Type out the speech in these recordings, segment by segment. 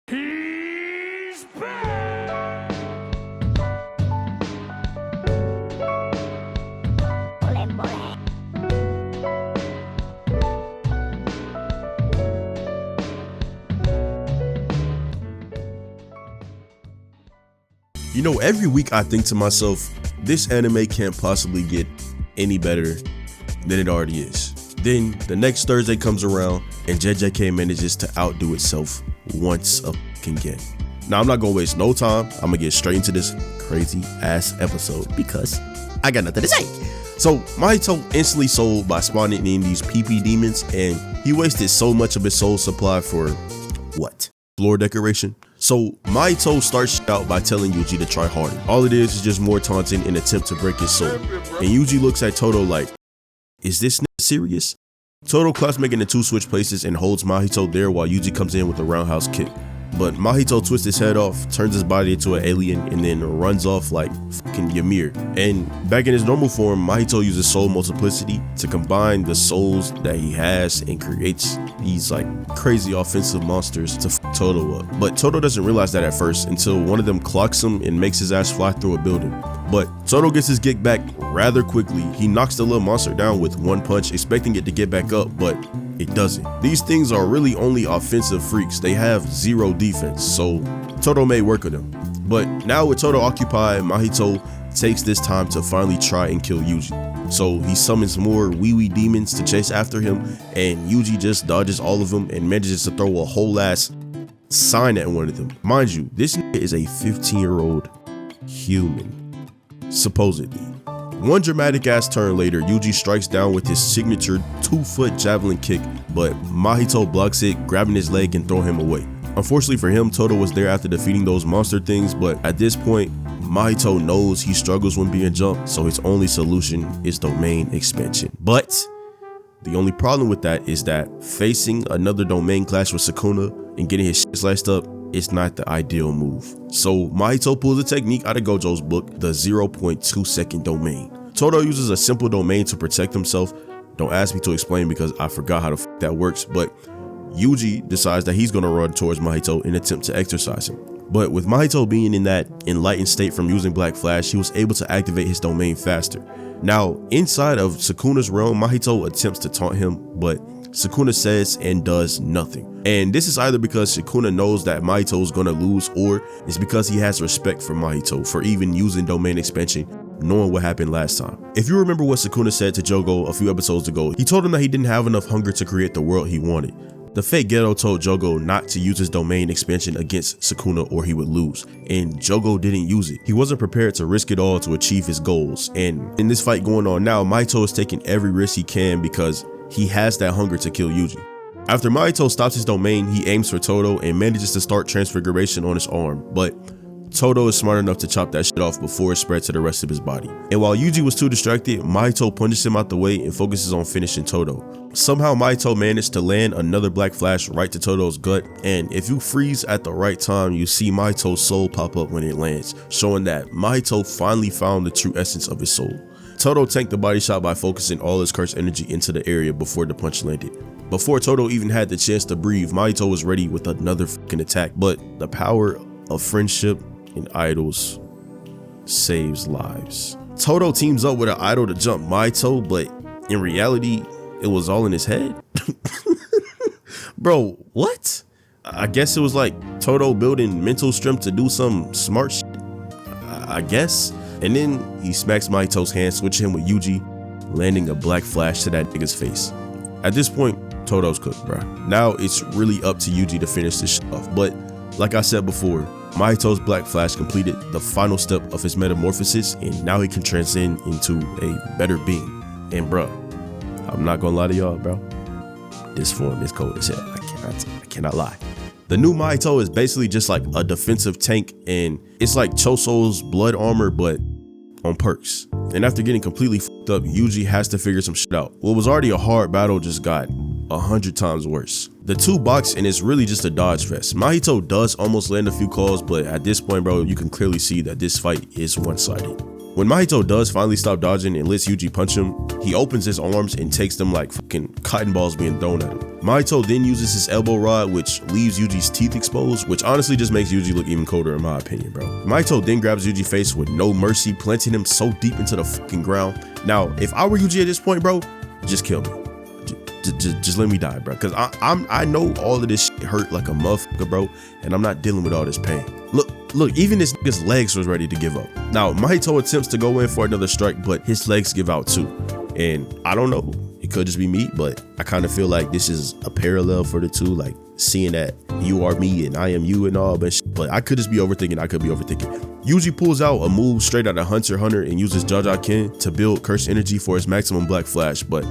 He's back! You know, every week I think to myself, this anime can't possibly get any better than it already is. Then the next Thursday comes around and JJK manages to outdo itself once again. Now I'm not gonna waste no time. I'm gonna get straight into this crazy ass episode because I got nothing to say. So Mahito instantly sold by spawning in these PP demons, and he wasted so much of his soul supply for what? Floor decoration. So Mahito starts out by telling Yuji to try harder. All it is just more taunting in an attempt to break his soul. And Yuji looks at Todo like, is this serious? Todo claps making the two switch places and holds Mahito there while Yuji comes in with a roundhouse kick. But Mahito twists his head off, turns his body into an alien, and then runs off like fucking Ymir. And back in his normal form, Mahito uses soul multiplicity to combine the souls that he has and creates these like crazy offensive monsters to fuck Todo up. But Todo doesn't realize that at first until one of them clocks him and makes his ass fly through a building. But Todo gets his kick back rather quickly. He knocks the little monster down with one punch, expecting it to get back up, but it doesn't. These things are really only offensive freaks. They have zero defense, so Todo made work of them. But now with Todo occupied, Mahito takes this time to finally try and kill Yuji. So he summons more wee demons to chase after him, and Yuji just dodges all of them and manages to throw a whole ass sign at one of them. Mind you, this is a 15-year-old human, supposedly. One dramatic ass turn later, Yuji strikes down with his signature 2-foot javelin kick, but Mahito blocks it, grabbing his leg and throwing him away. Unfortunately for him, Todo was there after defeating those monster things, but at this point, Mahito knows he struggles when being jumped, so his only solution is domain expansion. But the only problem with that is that facing another domain clash with Sukuna and getting his shit sliced up is not the ideal move. So Mahito pulls a technique out of Gojo's book, the 0.2 second domain. Todo uses a simple domain to protect himself. Don't ask me to explain because I forgot how the f that works, but Yuji decides that he's gonna run towards Mahito in an attempt to exorcise him. But with Mahito being in that enlightened state from using Black Flash, he was able to activate his domain faster. Now, inside of Sukuna's realm, Mahito attempts to taunt him, but Sukuna says and does nothing. And this is either because Sukuna knows that Mahito is gonna lose, or it's because he has respect for Mahito for even using domain expansion, knowing what happened last time. If you remember what Sukuna said to Jogo a few episodes ago, he told him that he didn't have enough hunger to create the world he wanted. The fake Ghetto told Jogo not to use his domain expansion against Sukuna or he would lose, and Jogo didn't use it. He wasn't prepared to risk it all to achieve his goals, and in this fight going on now, Mahito is taking every risk he can because he has that hunger to kill Yuji. After Mahito stops his domain, he aims for Todo and manages to start transfiguration on his arm, but Todo is smart enough to chop that shit off before it spreads to the rest of his body. And while Yuji was too distracted, Mahito punches him out the way and focuses on finishing Todo. Somehow Mahito managed to land another Black Flash right to Todo's gut, and if you freeze at the right time, you see Mahito's soul pop up when it lands, showing that Mahito finally found the true essence of his soul. Todo tanked the body shot by focusing all his cursed energy into the area before the punch landed. Before Todo even had the chance to breathe, Mahito was ready with another fucking attack, but the power of friendship and idols saves lives. Todo teams up with an idol to jump Mahito, but in reality, it was all in his head. Bro, what? I guess it was like Todo building mental strength to do some smart shit, I guess. And then he smacks Mahito's hand, switching him with Yuji, landing a Black Flash to that nigga's face. At this point, Todo's cooked, bro. Now it's really up to Yuji to finish this shit off. But like I said before, Mahito's Black Flash completed the final step of his metamorphosis, and now he can transcend into a better being. And bro, I'm not gonna lie to y'all, bro. This form is cold as hell. I cannot lie. The new Mahito is basically just like a defensive tank, and it's like Choso's blood armor, but on perks. And after getting completely fucked up, Yuji has to figure some shit out. What was already a hard battle just got 100 times worse. The two box, and it's really just a dodge fest. Mahito does almost land a few calls, but at this point, bro, you can clearly see that this fight is one-sided. When Mahito does finally stop dodging and lets Yuji punch him, he opens his arms and takes them like fucking cotton balls being thrown at him. Mahito then uses his elbow rod, which leaves Yuji's teeth exposed, which honestly just makes Yuji look even colder in my opinion, bro. Mahito then grabs Yuji's face with no mercy, planting him so deep into the fucking ground. Now, if I were Yuji at this point, bro, just kill me. Just let me die, bro. Cause I know all of this shit hurt like a motherfucker, bro, and I'm not dealing with all this pain. Look, even this nigga's legs was ready to give up. Now, Mahito attempts to go in for another strike, but his legs give out too. And I don't know, it could just be me, but I kind of feel like this is a parallel for the two, like seeing that you are me and I am you and all, but I could just be overthinking. Yuji pulls out a move straight out of Hunter x Hunter and uses Jajaken to build curse energy for his maximum black flash, but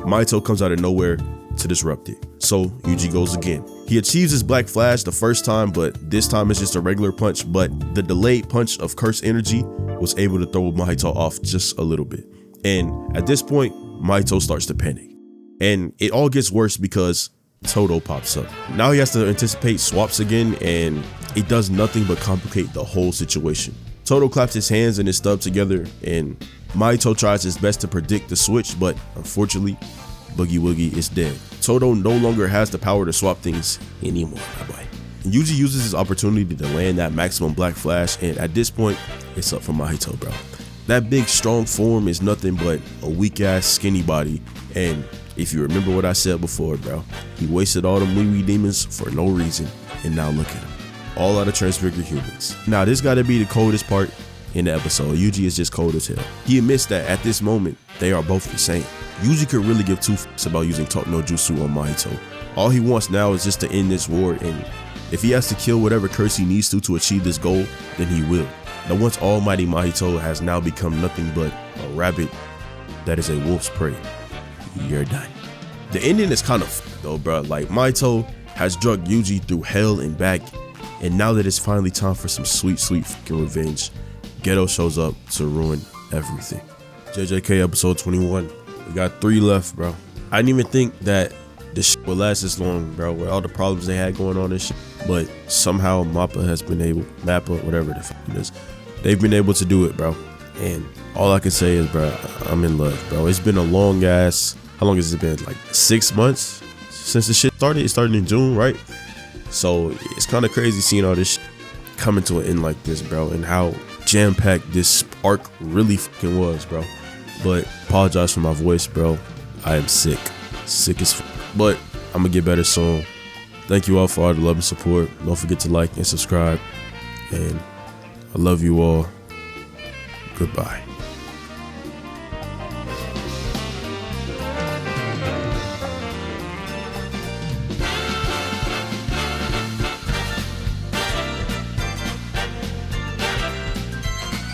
Mahito comes out of nowhere to disrupt it. So Yuji goes again. He achieves his black flash the first time, but this time it's just a regular punch, but the delayed punch of curse energy was able to throw Mahito off just a little bit. And at this point, Mahito starts to panic. And it all gets worse because Todo pops up. Now he has to anticipate swaps again, and it does nothing but complicate the whole situation. Todo claps his hands and his stub together, and Mahito tries his best to predict the switch, but unfortunately, Boogie Woogie is dead. Todo no longer has the power to swap things anymore, my boy. Yuji uses his opportunity to land that maximum black flash, and at this point, it's up for Mahito, bro. That big strong form is nothing but a weak ass skinny body, and if you remember what I said before, bro, he wasted all them wee demons for no reason, and now look at him, all out of transfigured humans. Now this gotta be the coldest part in the episode. Yuji is just cold as hell. He admits that at this moment, they are both the same. Yuji could really give two fucks about using Talk no Jutsu on Mahito. All he wants now is just to end this war, and if he has to kill whatever curse he needs to achieve this goal, then he will. Now once almighty Mahito has now become nothing but a rabbit that is a wolf's prey, you're done. The ending is kind of fucked though, bro. Like Mahito has drugged Yuji through hell and back, and now that it's finally time for some sweet fucking revenge, Geto shows up to ruin everything. JJK episode 21. We got 3 left, bro. I didn't even think that this shit would last this long, bro, with all the problems they had going on and shit. But somehow Mappa, whatever the fuck it is, they've been able to do it, bro. And all I can say is, bro, I'm in love, bro. It's been a long ass, how long has it been? Like 6 months since the shit started? It started in June, right? So it's kind of crazy seeing all this shit coming to an end like this, bro, and how jam-packed this arc really fucking was, bro. But apologize for my voice, bro. I am sick as fuck. But I'm gonna get better soon. Thank you all for all the love and support. Don't forget to like and subscribe. And I love you all. Goodbye.